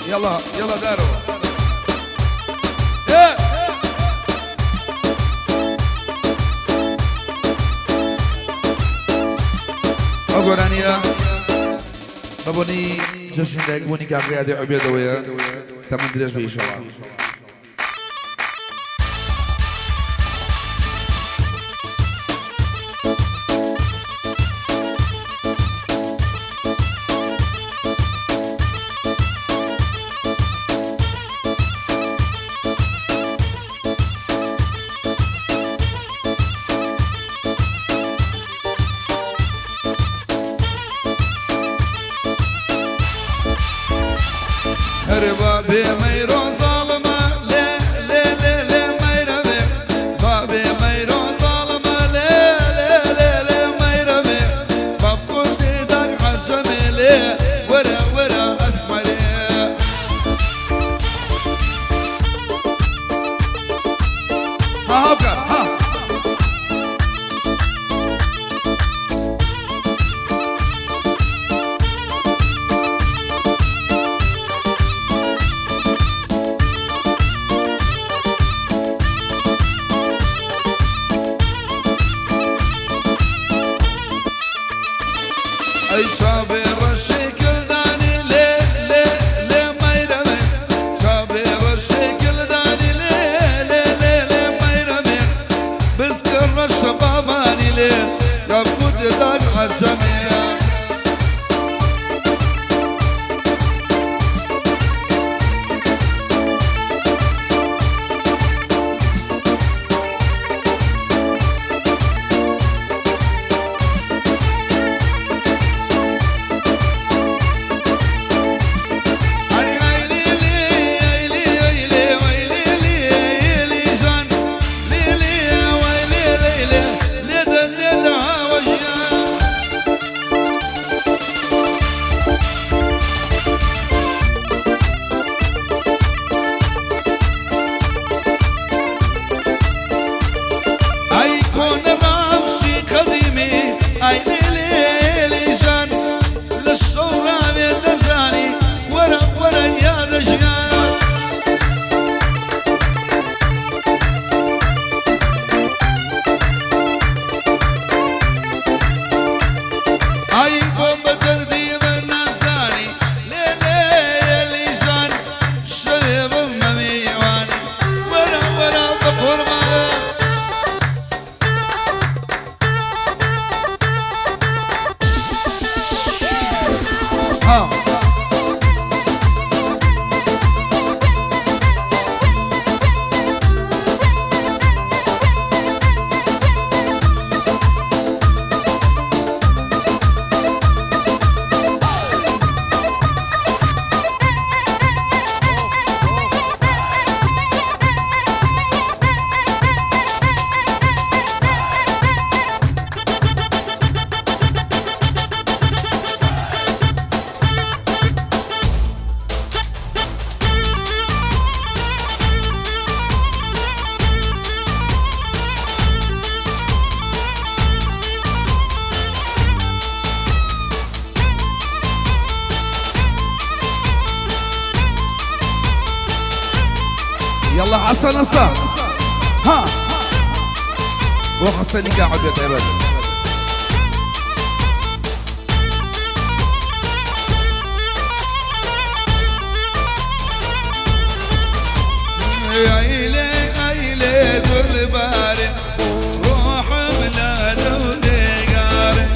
يلا يلا دارو ايه أقولانيا بابوني جشن داك بوني كعقيادي عبيد ويا تمن دريش بيشوا بابي ميرو ظالمة ليه ليه ليه ليه ميرمي بابي ميرو ظالمة ليه ليه ليه ليه ميرمي باب كنت داق عشمي ليه ورا ورا أسمري ها هوكر ها أي صابر الشكل داني ليه ليه ليه ما يرمي صابر الشكل داني ليه ليه ليه ليه ما يرمي بسكر الشباباني ليه يا بود داق عجمي يلا حسن الصار ها وحسن قاعد يتعبد عيلي عيلي كل باري روح بلاد ودقاري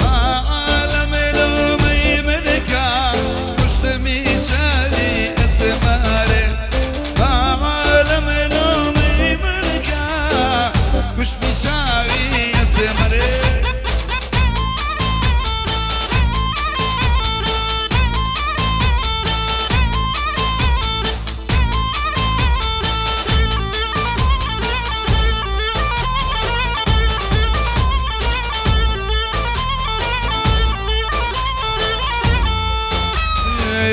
عالم لومي منك مشتمي شالي اسماري مش مشاوي يا سمري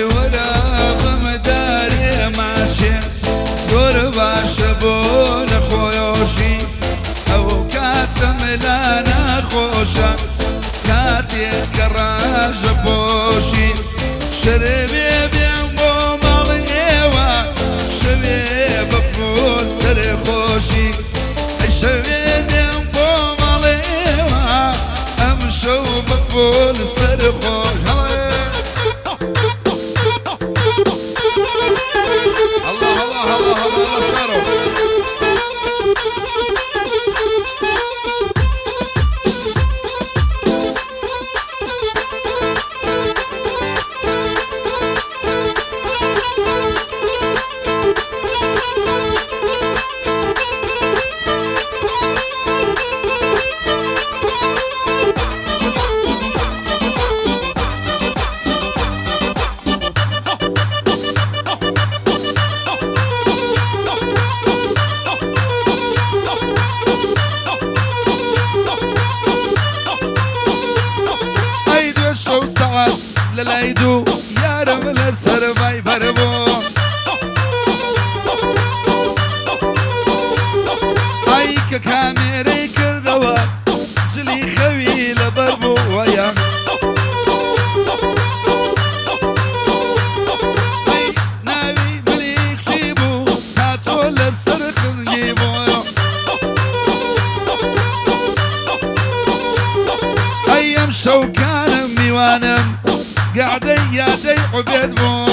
ورا بمداري ماشي قربا شبون خويوشي أو كاتم لنا للايدو يا رب لسر باي بربو اي كاميري كردوا جلي خوي لبربو ويا اي ناوي بليك شيبو هاتو لسر خلجيبو ايام شوكان ميوانم قاعدي يا دي عبيد بو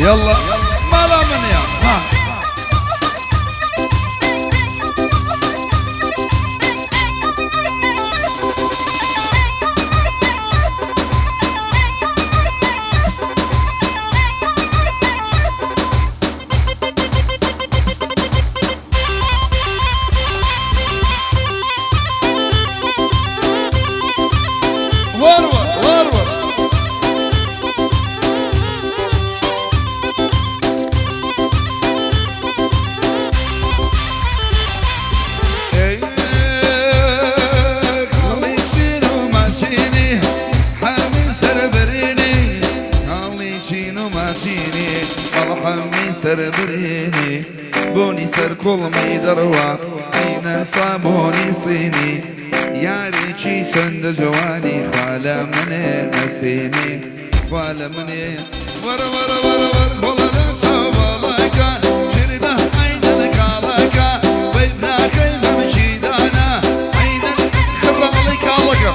يلا ما لا من يا بريني بوني سر كل ميدروا عين صابوني صيني ياري چی چند جوانی خاله منه نسینی خاله منه ور ور ور ور خلاله شوالاکا جریده عینن کالاکا ویبنا خیلی مشیدانا عینن خرالی کالاکا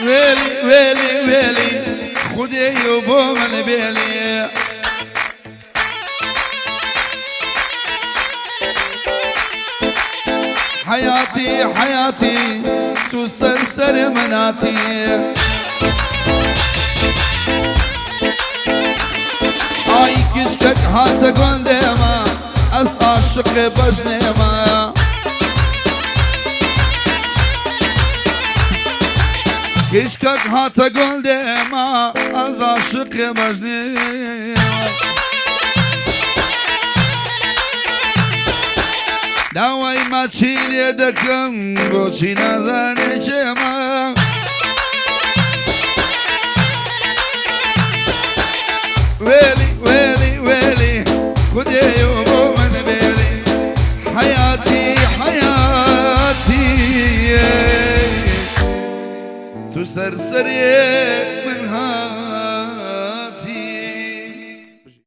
ويلي ويلي ويلي خدي يبو من بيلي حياتي حياتي تسرسر مناتي اي كشكك هاتا قندما اس عاشق بجنما كشكك هاتا قندما اس عاشق بجنما داوي ما تشيل يدك بوشي نازاني شما ويلي ويلي ويلي خدي يومو من بيلي حياتي حياتي تسرسري